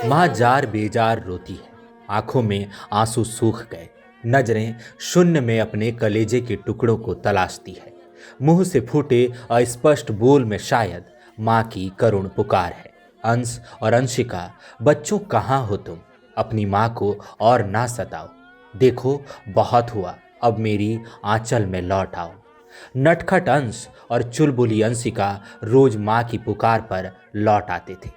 माँ जार बेजार रोती है, आंखों में आंसू सूख गए, नजरें शून्य में अपने कलेजे के टुकड़ों को तलाशती है। मुंह से फूटे अस्पष्ट बोल में शायद माँ की करुण पुकार है। अंश और अंशिका, बच्चों कहाँ हो तुम? अपनी माँ को और ना सताओ। देखो बहुत हुआ, अब मेरी आंचल में लौट आओ। नटखट अंश और चुलबुली अंशिका रोज माँ की पुकार पर लौट आते थे।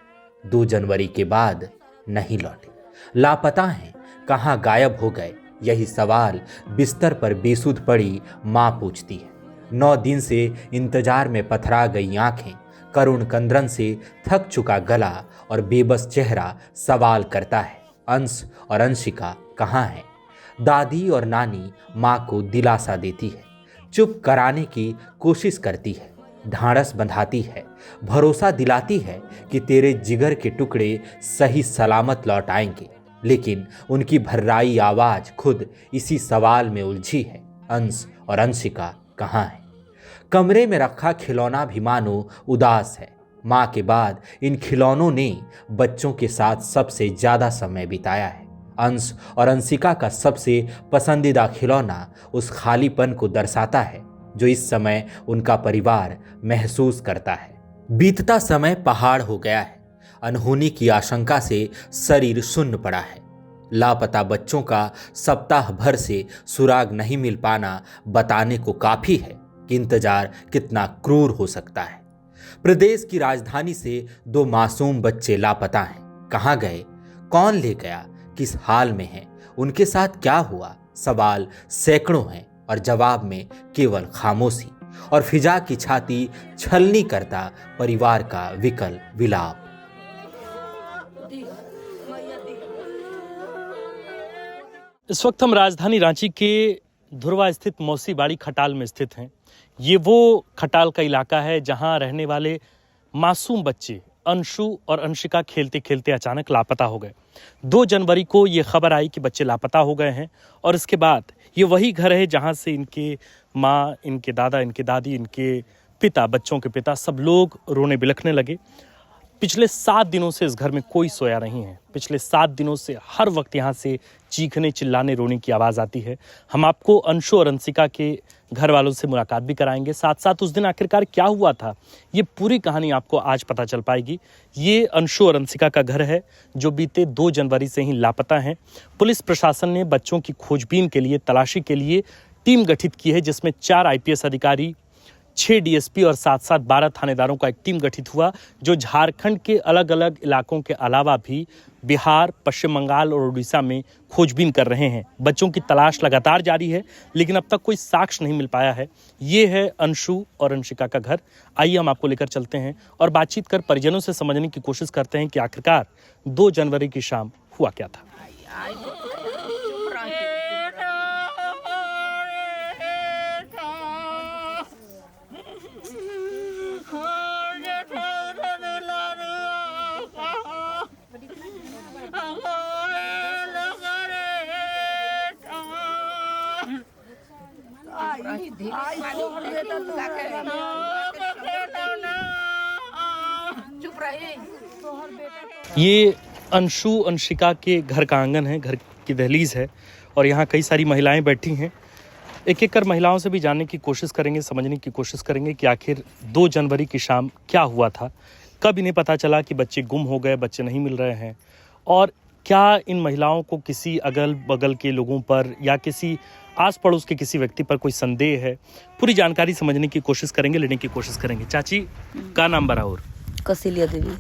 2 जनवरी के बाद नहीं लौटे। लापता हैं, कहाँ गायब हो गए? यही सवाल बिस्तर पर बेसुध पड़ी माँ पूछती है। 9 दिन से इंतजार में पथरा गई आंखें, करुण कंद्रन से थक चुका गला और बेबस चेहरा सवाल करता है, अंश और अंशिका कहाँ हैं? दादी और नानी माँ को दिलासा देती है, चुप कराने की कोशिश करती है, ढांढस बंधाती है, भरोसा दिलाती है कि तेरे जिगर के टुकड़े सही सलामत लौट आएंगे। लेकिन उनकी भर्राई आवाज खुद इसी सवाल में उलझी है, अंश और अंशिका कहाँ है? कमरे में रखा खिलौना भी मानो उदास है। माँ के बाद इन खिलौनों ने बच्चों के साथ सबसे ज्यादा समय बिताया है। अंश और अंशिका का सबसे पसंदीदा खिलौना उस खालीपन को दर्शाता है जो इस समय उनका परिवार महसूस करता है। बीतता समय पहाड़ हो गया है। अनहोनी की आशंका से शरीर शून्य पड़ा है। लापता बच्चों का सप्ताह भर से सुराग नहीं मिल पाना बताने को काफी है कि इंतजार कितना क्रूर हो सकता है। प्रदेश की राजधानी से 2 मासूम बच्चे लापता हैं। कहाँ गए? कौन ले गया? किस हाल में हैं? उनके साथ क्या हुआ? सवाल सैकड़ों हैं और जवाब में केवल खामोशी और फिजा की छाती छलनी करता परिवार का विकल विलाप। इस वक्त हम राजधानी रांची के धुरवा स्थित मौसी बाड़ी खटाल में स्थित हैं। ये वो खटाल का इलाका है जहां रहने वाले मासूम बच्चे अंशु और अंशिका खेलते खेलते अचानक लापता हो गए। 2 जनवरी को ये खबर आई कि बच्चे लापता हो गए हैं और इसके बाद ये वही घर है जहां से इनके माँ, इनके दादा, इनके दादी, इनके पिता, बच्चों के पिता सब लोग रोने बिलखने लगे। पिछले 7 दिनों से इस घर में कोई सोया नहीं है। पिछले 7 दिनों से हर वक्त यहाँ से चीखने, चिल्लाने, रोने की आवाज़ आती है। हम आपको अंशु और अंशिका के घर वालों से मुलाकात भी कराएंगे। साथ साथ उस दिन आखिरकार क्या हुआ था, ये पूरी कहानी आपको आज पता चल पाएगी। ये अंशु और अंशिका का घर है जो बीते 2 जनवरी से ही लापता हैं। पुलिस प्रशासन ने बच्चों की खोजबीन के लिए, तलाशी के लिए टीम गठित की है, जिसमें 4 IPS अधिकारी, 6 DSP और साथ साथ 12 थानेदारों का एक टीम गठित हुआ जो झारखंड के अलग अलग इलाकों के अलावा भी बिहार, पश्चिम बंगाल और उड़ीसा में खोजबीन कर रहे हैं। बच्चों की तलाश लगातार जारी है लेकिन अब तक कोई साक्ष्य नहीं मिल पाया है। ये है अंशु और अंशिका का घर। आइए हम आपको लेकर चलते हैं और बातचीत कर परिजनों से समझने की कोशिश करते हैं कि आखिरकार 2 जनवरी की शाम हुआ क्या था। ये अंशु अंशिका के घर का आंगन है, घर की दहलीज है और यहाँ कई सारी महिलाएं बैठी हैं। एक एक कर महिलाओं से भी जानने की कोशिश करेंगे, समझने की कोशिश करेंगे कि आखिर 2 जनवरी की शाम क्या हुआ था, कब इन्हें पता चला कि बच्चे गुम हो गए, बच्चे नहीं मिल रहे हैं और क्या इन महिलाओं को किसी अगल बगल के लोगों पर या किसी आस पड़ोस के किसी व्यक्ति पर कोई संदेह है। पूरी जानकारी समझने की कोशिश करेंगे, लेने की कोशिश करेंगे। चाची का नाम बरा और कौशल्या देवी।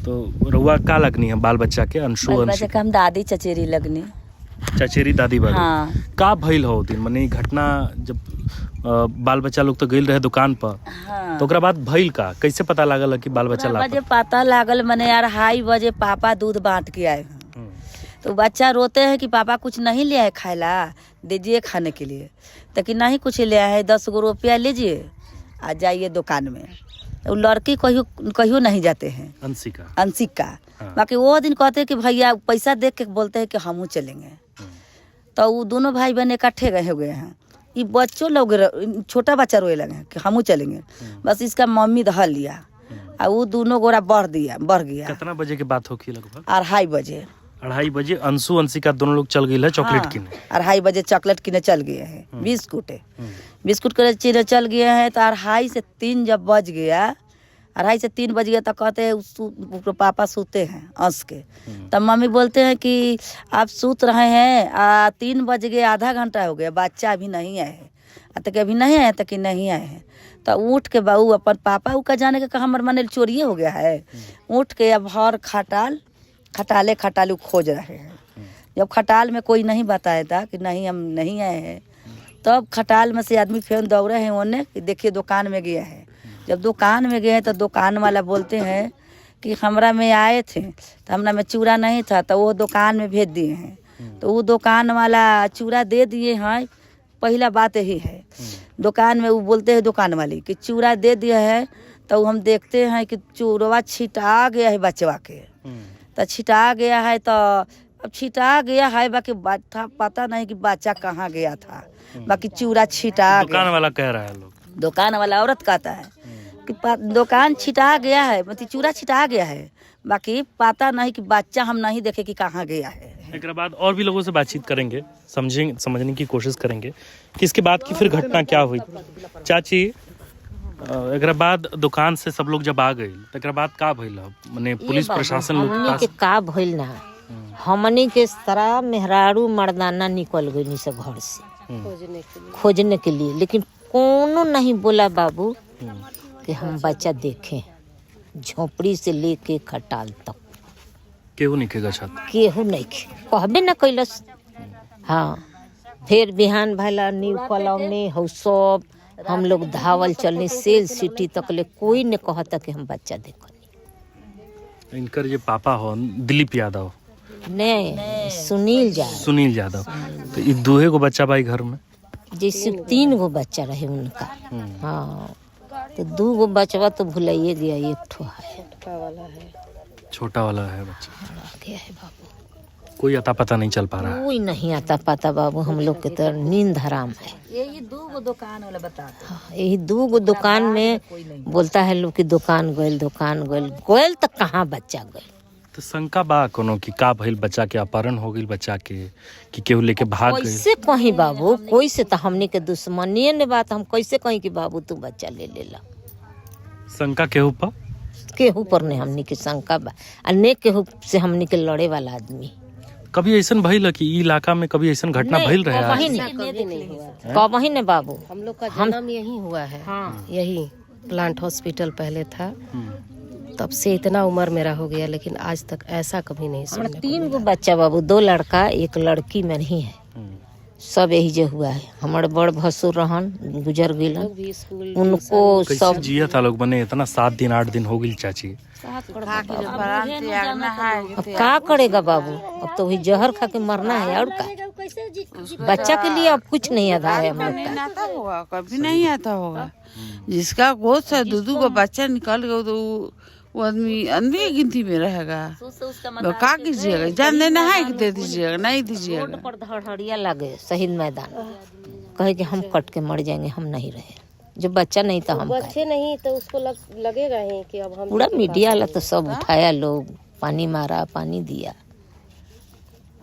तो रउआ का लगनी है बाल बच्चा के? अंशु बच्चा का हम दादी चचेरी लगनी। चचेरी दादी बाड़ी। हाँ। का भइल हो दिन मने घटना जब बाल बच्चा लोग तो गइल रहे दुकान पर। हाँ। तो ओकरा बाद भइल का कैसे पता लागल कि बाल बच्चा बजे पता लागल मने यार 2:30 बजे पापा दूध बांट के आए हैं। तो बच्चा रोते हैं कि पापा कुछ नहीं ले आए खाएला, दीजिए खाने के लिए। तो कि नहीं कुछ ले आए, 10 गो रुपया लीजिए आ जाइए दुकान में। तो लड़की कहियो नहीं जाते हैं। अंशिका हाँ। बाकी वो दिन कहते हैं कि भैया पैसा देख के बोलते हैं कि हम चलेंगे। तो वो दोनों भाई बहन इकट्ठे गए हुए हैं। ये बच्चों लोग छोटा बच्चा रोए लगे कि हम चलेंगे। बस इसका मम्मी धर लिया, और वो दोनों गोरा बढ़ गया। कितना बजे के बात होगी लगभग? 2:30 बजे अंशु अंशिका दोनों लोग चल गए चॉकलेट हाँ, किने। 2:30 बजे चॉकलेट किने चल गए हैं, बिस्कुट के चीने चल गए हैं। तो 2:30 से 3 जब बज गया, 2:30 से 3 बज गया तो कहते हैं पापा सोते हैं अंश के। तब मम्मी बोलते हैं कि आप सूत रहे हैं, 3 बज गए, आधा घंटा हो गया, बच्चा अभी नहीं आए हैं। तक अभी नहीं आए, तक नहीं आए हैं। तो उठ के बहू अपन पापा का जाने के कहा हमारे मन चोरिए हो गया है। उठ के अब हर खटाले खोज रहे हैं। जब खटाल में कोई नहीं बताया था कि नहीं हम नहीं आए हैं, तब खटाल में से आदमी फिर दौड़े हैं उन्हें कि देखिए दुकान में गया है। जब दुकान में गए तो दुकान वाला बोलते हैं कि हमरा में आए थे तो हमरा में चूड़ा नहीं था, तो वो दुकान में भेज दिए हैं। तो वो दुकान वाला चूड़ा दे दिए हैं। पहला बात यही है, दुकान में वो बोलते हैं दुकान वाली कि चूड़ा दे दिया है। तो हम देखते हैं कि चूड़वा छिटा गया है बचवा के। तो छिटा गया है, तो अब छिटा गया है, बाकी पता नहीं कि बच्चा कहाँ गया था, बाकी चूड़ा छिटा गया। दुकान वाला कह रहा है, लोग दुकान वाला औरत कहता है कि दुकान छिटा गया है, मतलब चूड़ा छिटा गया है, बाकी पता नहीं कि बच्चा हम नहीं देखे कि कहाँ गया है। एक बाद और भी लोगों से बातचीत करेंगे, समझने की कोशिश करेंगे कि इसके बाद की फिर घटना क्या हुई। चाची, एक बाद दुकान से सब लोग जब आ गए तो बाद का भइल? माने पुलिस प्रशासन लोग हमनी के का भइल ना, हमनी के सारा मेहरारू मर्दाना निकल गई से घर से खोजने के लिए, लेकिन कोनो नहीं बोला बाबू कि हम बच्चा देखें। झोपड़ी से लेके खटाल तक केहू नहीं के गछत, केहू नहीं कहबे न कैलस। हाँ, फिर बिहान भला न्यू कॉलोनी हो सब हम लोग धावल चलने सेल सिटी तक ले, कोई ने कहता कि हम बच्चा देखनी। इनकर जो पापा हो दिलीप यादव, नहीं सुनील यादव, तो ये दूहे को बच्चा भाई घर में जैसे 3 गो बच्चा रहे उनका। हाँ, तो 2 गो बचवा तो भुलाइए गया, एक ठो है छोटा वाला है बच्चा गया है बाबू। कोई अता पता नहीं चल पा रहा है। कोई नहीं आता पता बाबू, हम लोग के तो नींद हराम है। यही 2 गो दुकान वाला बताते हैं। हाँ, यही 2 गो दुकान में बोलता है लोग कि दुकान गइल तो कहाँ बच्चा गइल। तो शंका बा कोनो कि का भइल, बच्चा के अपहरण हो गइल बच्चा के, कि केहू लेके भाग गइल? कैसे कहीं बाबू, कोई से तो हमने के दुश्मनी ने बात, हम कैसे कहीं कि बाबू तू बच्चा ले लेला। शंका केहू पर नहीं हमने के शंका बा, और ने केहू से हमने के लड़े वाला आदमी। कभी ऐसन भइल कि ई इलाका में कभी ऐसन घटना भइल रहे? कभी नहीं बाबू, हम लोग का जन्म यही हुआ है। हाँ। यही प्लांट हॉस्पिटल पहले था, तब से इतना उम्र मेरा हो गया, लेकिन आज तक ऐसा कभी नहीं सुना। 3 गो बच्चा बाबू, 2 लड़का 1 लड़की में नहीं है, सब यही जो हुआ है। हमारे बड़ भसुर रहन गुजर गए, उनको सब जिया था लोग बने इतना 7 दिन 8 दिन हो गई चाची। अब का करेगा बाबू, अब तो वही जहर खा के मरना है और का। बच्चा के लिए अब कुछ नहीं आधा है हम लोग का। कभी नहीं आता होगा। जिसका गोद से 2 को बच्चा निकल गया तो वो आदमी की गिनती में रहेगा। तो का कीजिएगा, जान देना है कि दे दीजिएगा, नहीं दीजिएगा। पर धड़धड़िया लगे शहीद मैदान, कहे कि हम कट के मर जाएंगे, हम नहीं रहे। जो बच्चा नहीं था हम बच्चे नहीं तो उसको लगेगा ही कि अब हम पूरा मीडिया वाला तो सब उठाया, लोग पानी मारा, पानी दिया,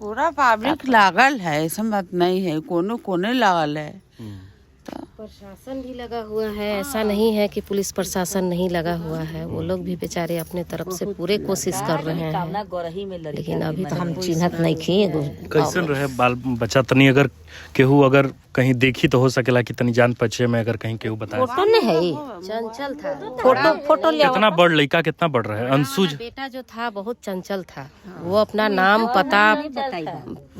पूरा पब्लिक लागल है, ऐसा बात नहीं है, कोने लागल है। प्रशासन भी लगा हुआ है, ऐसा नहीं है कि पुलिस प्रशासन नहीं लगा हुआ है। वो लोग भी बेचारे अपने तरफ से पूरे कोशिश कर रहे हैं, लेकिन अभी तो हम चिन्हत नहीं किए। कैसन रहे बाल बच्चा? तनी अगर केहू अगर कहीं देखी तो हो सकेला कि तनी जान पहचान में अगर कहीं केहू बताए। फोटो नहीं है, चंचल था फोटो ले। कितना बड़ लड़का, कितना बढ़ रहा है? अंशु बेटा जो था बहुत चंचल था, वो अपना नाम पता,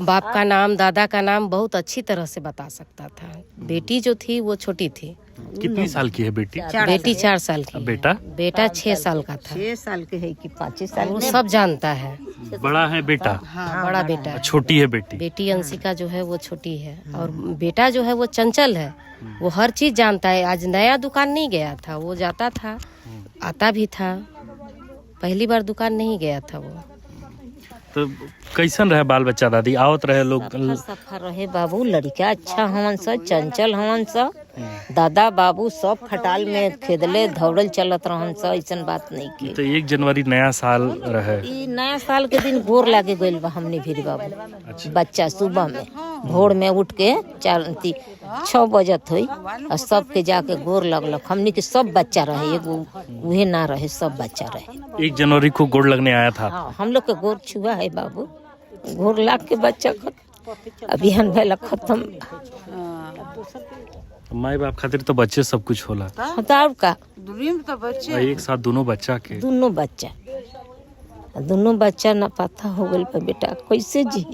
बाप का नाम, दादा का नाम बहुत अच्छी तरह से बता सकता था। बेटी जो थी वो छोटी थी। कितनी साल की है बेटी? बेटी 4 साल की। बेटा 6 साल का था। 6 साल के है कि 5 साल? वो सब जानता है। बड़ा है बेटा? हाँ, बड़ा बेटा। छोटी है बेटी? बेटी अंशिका जो है वो छोटी है, और बेटा जो है वो चंचल है, वो हर चीज जानता है। आज नया दुकान नहीं गया था, वो जाता था, आता भी था, पहली बार दुकान नहीं गया था वो। तो कैसन रहे बाल बच्चा दादी? आवत रहे लोग? सफर रहे बाबू, लड़का अच्छा हवन सा, चंचल हवन सा, दादा बाबू सब खटाल में खेदले दौड़ल चलत रहन स, ऐसन बात नहीं की। तो 1 जनवरी नया साल रहे। ई नया साल के दिन गोर लागे गइल बा हमने भी बाबू। बच्चा सुबह में भोर में उठ के 6 बजत हुई और सबके जाके गोर लगलक। हमने के सब बच्चा रहे, एगो उहे ना रहे, सब बच्चा रहे। 1 जनवरी को गोड़ लगने आया था। हाँ, हम लोग के गोर छुआ है बाबू, गोर लाग के बच्चा अभियान भेल खत्म। माई बाप खातिर तो बच्चे सब कुछ होला। बताओ का दुनिया में तो बच्चे एक साथ दोनों बच्चा के दोनों बच्चा ना पता हो गइल पर बेटा कैसे जी।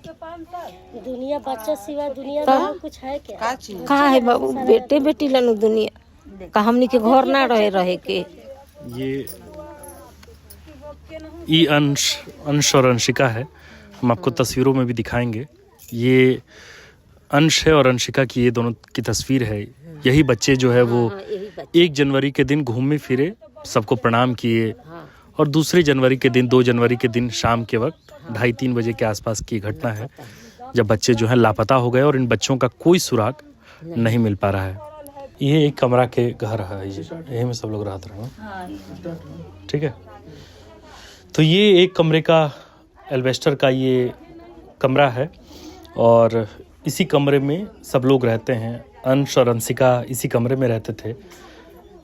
दुनिया बच्चा सिवा दुनिया में कुछ है क्या? का चीज का है बाबू, बेटे बेटी लनु दुनिया का हमनी के घर ना रहे के। ये अंश और अंशिका है। हम आपको तस्वीरों में भी दिखाएंगे। ये अंश है और अंशिका की ये दोनों की तस्वीर है। यही बच्चे जो है वो 1 जनवरी के दिन घूमे फिरे, सबको प्रणाम किए, और 2 जनवरी के दिन 2 जनवरी के दिन शाम के वक्त 2:30-3 बजे के आसपास की घटना है, जब बच्चे जो है लापता हो गए और इन बच्चों का कोई सुराग नहीं मिल पा रहा है। ये एक कमरा के घर है, यही में सब लोग रहते रहे। ठीक है, तो ये एक कमरे का एल्वेस्टर का ये कमरा है और इसी कमरे में सब लोग रहते हैं। अंश और अंशिका इसी कमरे में रहते थे।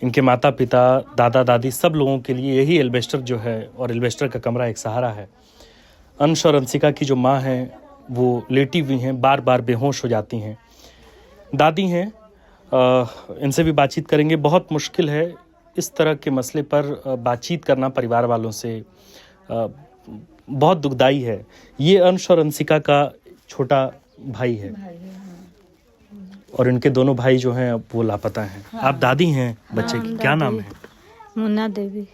इनके माता पिता, दादा दादी, सब लोगों के लिए यही एल्वेस्टर जो है और एल्वेस्टर का कमरा एक सहारा है। अंश और अंशिका की जो माँ हैं वो लेटी हुई हैं, बार बार बेहोश हो जाती हैं। दादी हैं, इनसे भी बातचीत करेंगे। बहुत मुश्किल है इस तरह के मसले पर बातचीत करना परिवार वालों से, बहुत दुखदाई है। ये अंश और अंशिका का छोटा भाई है और इनके दोनों भाई जो हैं वो लापता हैं। आप दादी हैं बच्चे की, क्या नाम है? मुन्ना देवी।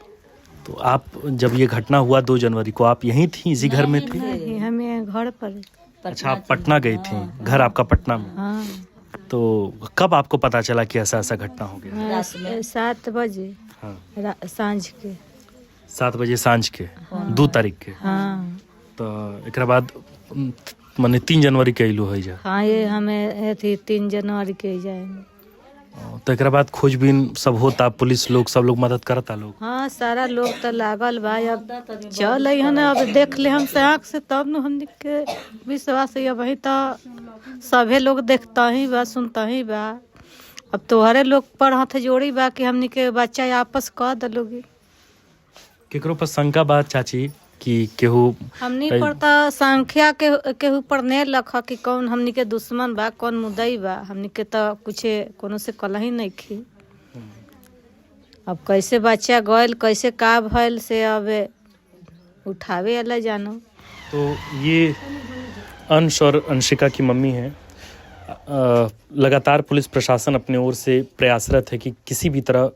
तो आप जब ये घटना हुआ 2 जनवरी को, आप यहीं थी, इसी घर में थी? हमें घर पर। अच्छा, आप पटना गई थी, घर आपका पटना में। हाँ। तो कब आपको पता चला कि ऐसा ऐसा घटना हो गया? 7 बजे हाँ, सांझ के। 7 बजे सांझ के 2 तारीख के। हाँ। तो एक बाद माने 3 जनवरी के अइलू है जा। हाँ, ये हमें 3 जनवरी के जाएंगे। तो एक बाद खोजबीन सब होता, पुलिस लोग सब लोग मदद करता लोग। हाँ, सारा लोग तो लागल बा। अब चल अब देख ले हम आँख से, तब न हम के विश्वास है। वही तो सभे लोग देखता ही बा, सुनता ही बा। अब तोहरे लोग पर हाथ जोड़ी बा कि हमनी के बच्चा आपस कर दलोगी। केकरो पर शंका बात चाची कि केहू हमनी पर तो संख्या के ऊपर ने लख कि कौन हमनी के दुश्मन बा, कौन मुदई बा। हमनी के तो कुछ कोनो से कल ही नहीं खी। अब कैसे बच्चा गयल, कैसे का भइल से अब उठावे अल्लाह जानो। तो ये अंश और अंशिका की मम्मी है। लगातार पुलिस प्रशासन अपने ओर से प्रयासरत है कि किसी भी तरह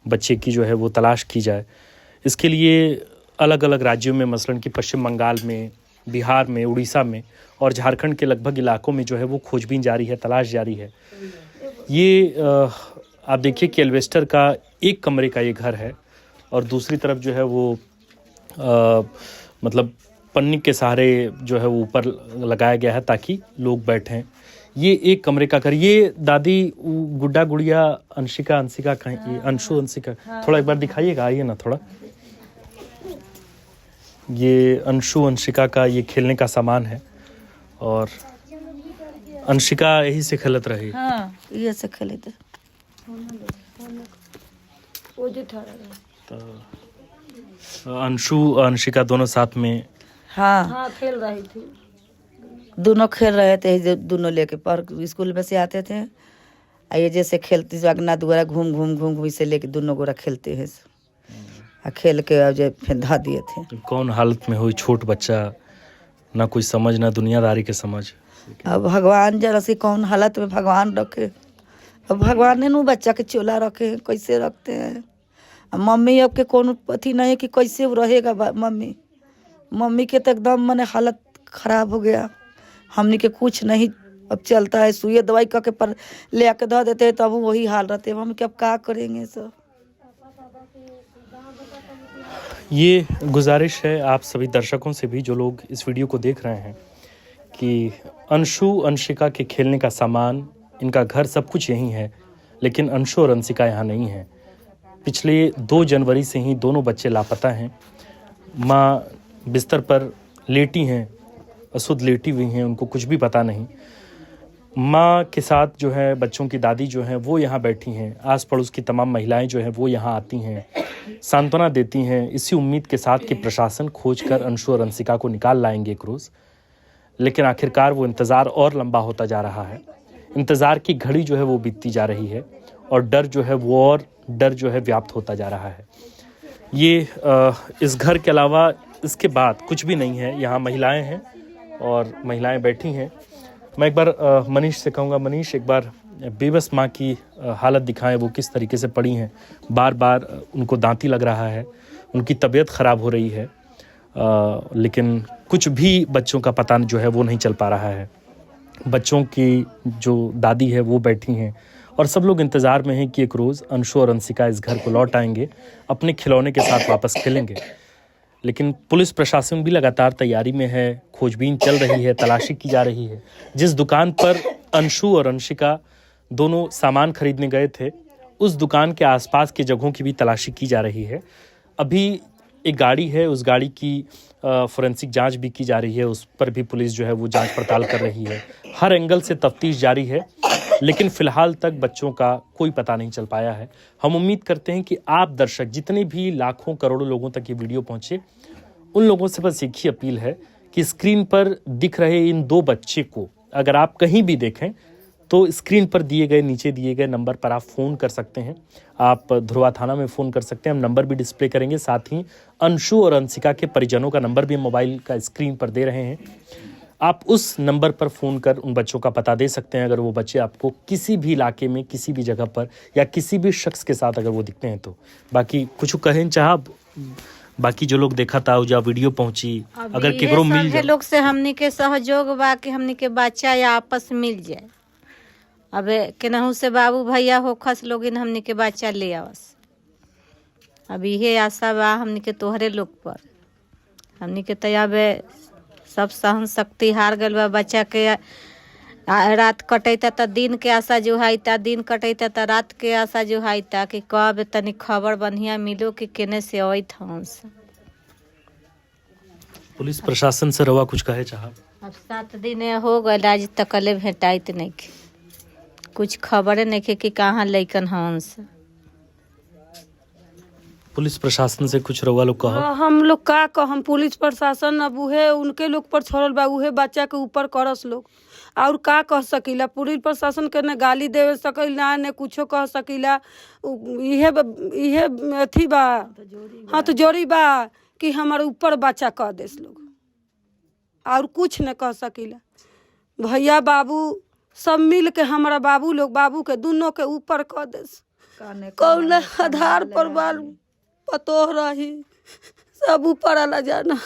बच्चे की जो है वो तलाश की जाए। इसके लिए अलग अलग राज्यों में, मसलन कि पश्चिम बंगाल में, बिहार में, उड़ीसा में और झारखंड के लगभग इलाकों में जो है वो खोजबीन जारी है, तलाश जारी है। ये आप देखिए कि एल्वेस्टर का एक कमरे का ये घर है और दूसरी तरफ जो है वो मतलब पन्नी के सहारे जो है वो ऊपर लगाया गया है ताकि लोग बैठें। ये एक कमरे का घर। ये दादी गुड्डा गुड़िया अंशिका कहीं, ये अंशु अंशिका, थोड़ा एक बार दिखाइएगा, आइए ना थोड़ा। ये अंशु अंशिका का ये खेलने का सामान है और अंशिका यही से खेलत रही। हाँ, ये से खेले थे। तो अंशु अंशिका दोनों साथ में हाँ खेल रही थी। दोनों खेल रहे थे, दोनों लेके पर स्कूल में से आते थे। ये जैसे खेलते अगना दुआरा घूम घूम इसे लेके दोनों गोरा खेलते हैं। खेल के अब जो फिर धा दिए थे। कौन हालत में हुई, छोट बच्चा, ना कोई समझ, ना दुनियादारी के समझ। अब भगवान जरा सी कौन हालत में भगवान रखे। अब भगवान ने नु बच्चा के चोला रखे, कैसे रखते हैं। अब मम्मी अब के कौन अथी नहीं कि कैसे रहेगा मम्मी के तो एकदम मैंने हालत खराब हो गया। हमनी के कुछ नहीं अब चलता है। सुई दवाई करके पर ले आके धो देते हैं, तब वही हाल रहते हैं। हम क्या क्या करेंगे सब। ये गुजारिश है आप सभी दर्शकों से भी जो लोग इस वीडियो को देख रहे हैं कि अंशु अंशिका के खेलने का सामान, इनका घर, सब कुछ यहीं है। लेकिन अंशु और अंशिका यहाँ नहीं हैं। पिछले 2 जनवरी से ही दोनों बच्चे लापता हैं। माँ बिस्तर पर लेटी हैं, अशुद्ध लेटी हुई हैं, उनको कुछ भी पता नहीं। माँ के साथ जो है बच्चों की दादी जो है वो यहाँ बैठी हैं। आस पड़ोस की तमाम महिलाएं जो हैं वो यहाँ आती हैं, सांत्वना देती हैं, इसी उम्मीद के साथ कि प्रशासन खोजकर अंशु और अंशिका को निकाल लाएंगे एक रोज़। लेकिन आखिरकार वो इंतज़ार और लंबा होता जा रहा है। इंतज़ार की घड़ी जो है वो बीतती जा रही है और डर जो है वो और डर जो है व्याप्त होता जा रहा है। ये इस घर के अलावा इसके बाद कुछ भी नहीं है। यहाँ महिलाएं हैं और महिलाएं बैठी हैं। मैं एक बार मनीष से कहूँगा, मनीष एक बार बेबस माँ की हालत दिखाएं, वो किस तरीके से पड़ी हैं। बार बार उनको दांती लग रहा है, उनकी तबीयत ख़राब हो रही है, लेकिन कुछ भी बच्चों का पता जो है वो नहीं चल पा रहा है। बच्चों की जो दादी है वो बैठी हैं और सब लोग इंतज़ार में हैं कि एक रोज़ अंशु और अंशिका इस घर को लौट आएंगे, अपने खिलौने के साथ वापस खेलेंगे। लेकिन पुलिस प्रशासन भी लगातार तैयारी में है, खोजबीन चल रही है, तलाशी की जा रही है। जिस दुकान पर अंशु और अंशिका दोनों सामान खरीदने गए थे, उस दुकान के आसपास की जगहों की भी तलाशी की जा रही है। अभी एक गाड़ी है, उस गाड़ी की फोरेंसिक जांच भी की जा रही है, उस पर भी पुलिस जो है वो जांच पड़ताल कर रही है। हर एंगल से तफ्तीश जारी है, लेकिन फिलहाल तक बच्चों का कोई पता नहीं चल पाया है। हम उम्मीद करते हैं कि आप दर्शक, जितने भी लाखों करोड़ों लोगों तक ये वीडियो पहुंचे, उन लोगों से बस एक ही अपील है कि स्क्रीन पर दिख रहे इन 2 बच्चे को अगर आप कहीं भी देखें तो स्क्रीन पर नीचे दिए गए नंबर पर आप फ़ोन कर सकते हैं। आप ध्रुवा थाना में फ़ोन कर सकते हैं, हम नंबर भी डिस्प्ले करेंगे। साथ ही अंशु और अंशिका के परिजनों का नंबर भी मोबाइल का स्क्रीन पर दे रहे हैं। आप उस नंबर पर फ़ोन कर उन बच्चों का पता दे सकते हैं अगर वो बच्चे आपको किसी भी इलाके में, किसी भी जगह पर या किसी भी शख्स के साथ अगर वो दिखते हैं तो। बाकी कुछ कहें चाह, बाकी जो लोग देखा था या वीडियो पहुंची, अगर केकरो मिल जाए लोग से हमनी के सहयोग बा कि हमनी के बच्चा या आपस मिल जाए। अब केनहू से बाबू भैया होखस लोगिन हमनी के बच्चा ले आवस। अब ये आशा बा हमनी के तोहरे लोग पर। हमनी के तयाबे सब सहन शक्ति हार गल बा। बच्चा के रात कटैता त दिन के आशा जो हाईता, दिन कटैता त रात के आशा जो हाईता कि कब तनी खबर बढ़िया मिलो कि केने से अत हंस। पुलिस प्रशासन से रवा कुछ कहे चाह? अब 7 दिन हो गए, आज तकले भेटाइत नहीं, कुछ खबर नहीं कि कहाँ लैकन हंस। पुलिस प्रशासन से कुछ रवा लोग कहो? हम लोग का हम पुलिस प्रशासन अब उहे उनके लोग पर छोड़ल बा, उहे बच्चा के ऊपर करस लोग। और का कह सकीला? पुलिस प्रशासन के न गाली दे सकीला, न कुछो कह सकीला। इहे अथी बा, हाथ जोड़ी बा कि हमारे ऊपर बच्चा कह देस लोग, और कुछ न कह सकीला। भैया बाबू सब मिल के हमारा बाबू लोग, बाबू के दोनों के ऊपर कह देस। कौन आधार पर बाल पतोह रही, सब ऊपर आला जाना।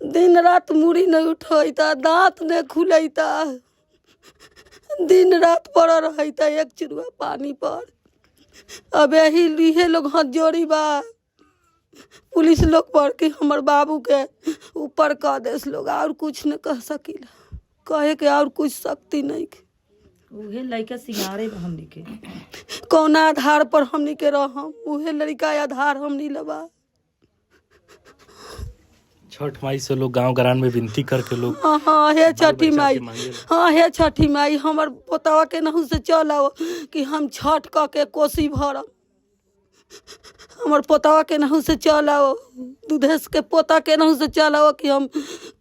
दिन रात मुड़ी नहीं उठता, दांत नहीं खुलता, दिन रात पड़ रहता एक चिड़ुआ पानी पर। अब यही लोग हाथ जोड़ी बा पुलिस लोग पर कि हमार बाबू के ऊपर कह देस लोग, और कुछ न कह सकीला। कहे के और कुछ शक्ति नहीं के। उहे लड़का सिंगारे हमनी के कौन आधार पर हमनी के रहम, उहे लड़का आधार हमनी लबा। छठ माई से लोग गांव गरान में विनती करके लोग, हाँ हे छठी माई, हाँ हे छठी माई, हमार पोतवा के नहू से चल आओ कि हम छठ क के कोसी भरम। हमार पोतवा के नहू से चल आओ, दूधेश के पोता के नहू से चल आओ कि हम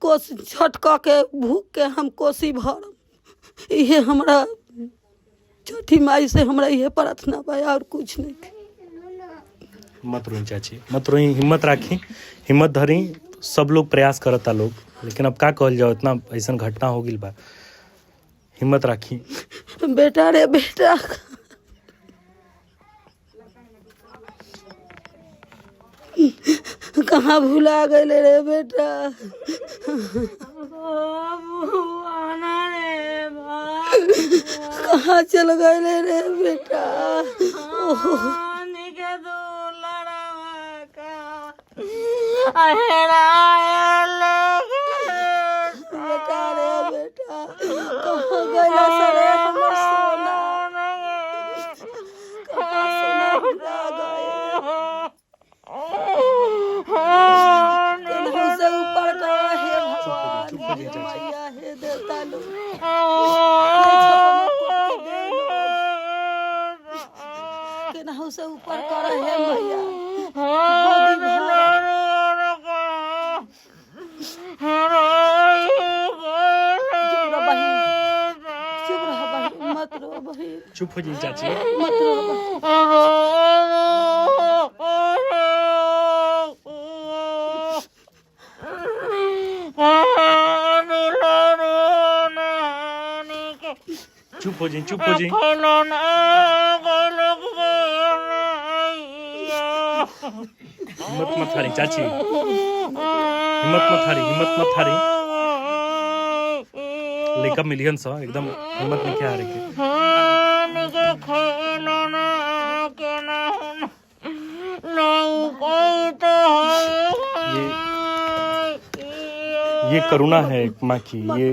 कोसी छठ क के भूख के हम कोसी भरम। इहे हमरा छठी माई से हमरा इहे प्रार्थना बा, और कुछ नहीं। मत रोई चाची, मत रोई, हिम्मत राखी, हिम्मत धरी। सब लोग प्रयास करता लोग, लेकिन अब का कहल जाओ, इतना ऐसा घटना हो गई बा। हिम्मत राखी। बेटा रे बेटा, कहाँ भुला गए रे बेटा। कहाँ चल गए रे बेटा। बेटा रे बेटा, कहाँ गइला सरे हमर सोना। बोलिए चाची। मैया हे देवता लोग केनाहू से ऊपर कर हे मैया गोदी भर। चुप रह बहिन, मत रो बहिन, चुप हो जाइए चाची। मत रो बहिन। चुप हो जाइए, चुप हो जाइए। हिम्मत मत हारी चाची, हिम्मत मत हारी, हिम्मत मत हारी। लेकर मिलियंस हो एकदम, हिम्मत नहीं क्या हारे के। ये करुणा है एक माँ की, ये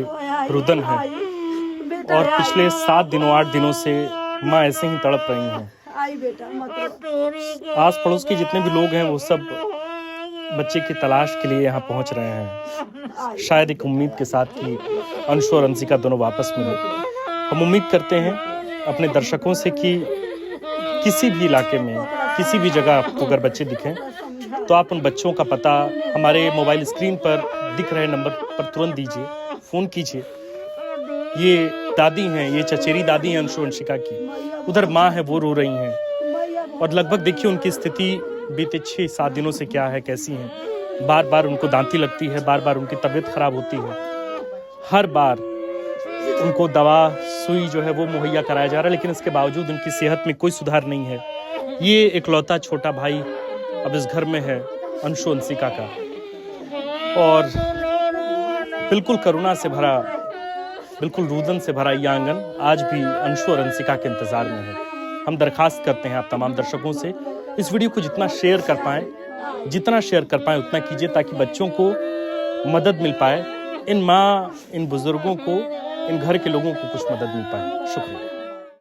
रुदन है। और पिछले 7 दिनों 8 दिनों से माँ ऐसे ही तड़प रही हैं। आई बेटा मत रो। आस पड़ोस के जितने भी लोग हैं वो सब बच्चे की तलाश के लिए यहाँ पहुँच रहे हैं, शायद एक उम्मीद के साथ कि अंशु और अंशिका दोनों वापस मिले। हम उम्मीद करते हैं अपने दर्शकों से कि किसी भी इलाके में, किसी भी जगह आपको अगर बच्चे दिखें तो आप उन बच्चों का पता हमारे मोबाइल स्क्रीन पर दिख रहे नंबर पर तुरंत दीजिए, फ़ोन कीजिए। ये दादी हैं, ये चचेरी दादी हैं अंशु अंशिका की, उधर माँ है वो रो रही हैं। और लगभग देखिए उनकी स्थिति बीते 6-7 दिनों से क्या है, कैसी हैं। बार बार उनको दांती लगती है, बार बार उनकी तबीयत खराब होती है, हर बार उनको दवा सुई जो है वो मुहैया कराया जा रहा है, लेकिन इसके बावजूद उनकी सेहत में कोई सुधार नहीं है। ये इकलौता छोटा भाई अब इस घर में है अंशु अंशिका का, और बिल्कुल करुणा से भरा, बिल्कुल रुदन से भरा ये आंगन आज भी अंशु और अंशिका के इंतजार में है। हम दरखास्त करते हैं आप तमाम दर्शकों से, इस वीडियो को जितना शेयर कर पाएं, जितना शेयर कर पाएं उतना कीजिए, ताकि बच्चों को मदद मिल पाए, इन माँ, इन बुजुर्गों को, इन घर के लोगों को कुछ मदद मिल पाए। शुक्रिया।